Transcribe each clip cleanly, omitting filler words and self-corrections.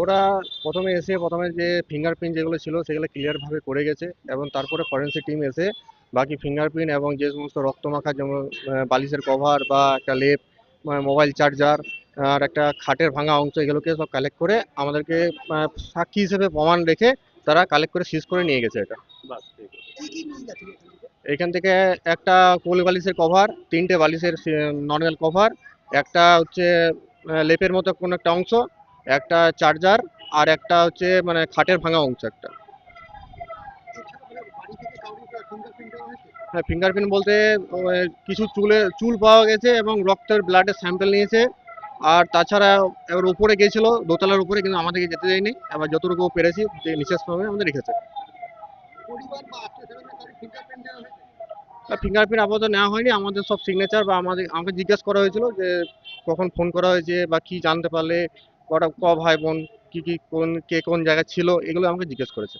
ওরা প্রথমে যে ফিঙ্গারপ্রিন্ট যেগুলো ছিল সেগুলো ক্লিয়ারভাবে করে গেছে, এবং তারপরে ফরেনসিক টিম এসে বাকি ফিঙ্গারপ্রিন্ট এবং যে সমস্ত রক্তমাখা, যেমন বালিশের কভার বা একটা লেপ, মোবাইল চার্জার আর একটা খাটের ভাঙা অংশ, এগুলোকে সব কালেক্ট করে আমাদেরকে সাক্ষী হিসেবে প্রমাণ রেখে তারা কালেক্ট করে সিজ করে নিয়ে গেছে এটা। এখান থেকে একটা কোল বালিশের কভার, তিনটে বালিশের নর্মাল কভার, একটা হচ্ছে লেপের মতো কোনো একটা অংশ, একটা চার্জার, আর একটা হচ্ছে মানে খাটের ভাঙা অংশ একটা। হ্যাঁ, ফিঙ্গারপ্রিন্ট বলতে কিছু চুল পাওয়া গেছে এবং রক্তের ব্লাডের স্যাম্পল নিয়েছে। আর তাছাড়া এবার উপরে গেছিল দোতলার উপরে, কিন্তু আমাদেরকে যেতে দেয়নি। এবার যতটুকু পেরেছি যে নিঃশ্বাসভাবে আমাদের রেখেছে। ফিঙ্গারপ্রিন্ট আপাতত নেওয়া হয়নি, আমাদের সব সিগনেচার বা আমাকে জিজ্ঞেস করা হয়েছিল যে কখন ফোন করা হয়েছে বা কি জানতে পারলে, ক ভাই বোন, কি কি কে কোন জায়গায় ছিল, এগুলো আমাকে জিজ্ঞেস করেছে।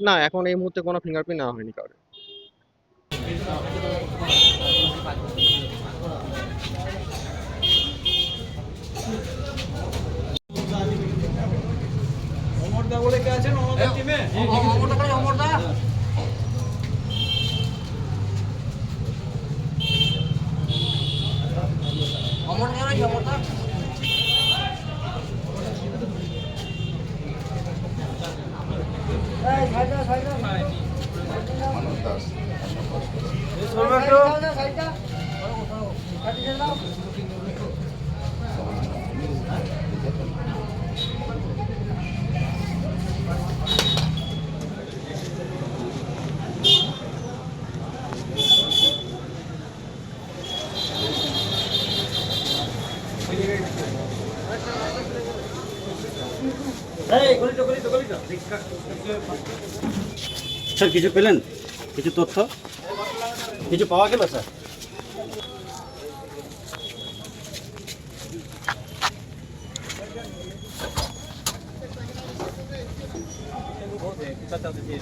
না, এখন এই মুহূর্তে কোনো ফিঙ্গারপ্রিন্ট নেওয়া হয়নি কারোর। অমরদা বলে কে আছেন আমাদের টিমে? অমরদা কই? অমরদা অমরদা কই? অমরদা এই সাইডা সাইডা মানুষ দাস এই সরবাটো সাইডা কাটি দাও। স্যার কিছু পেলেন, কিছু তথ্য কিছু পাওয়া গেল স্যার? बहुत है, 50 से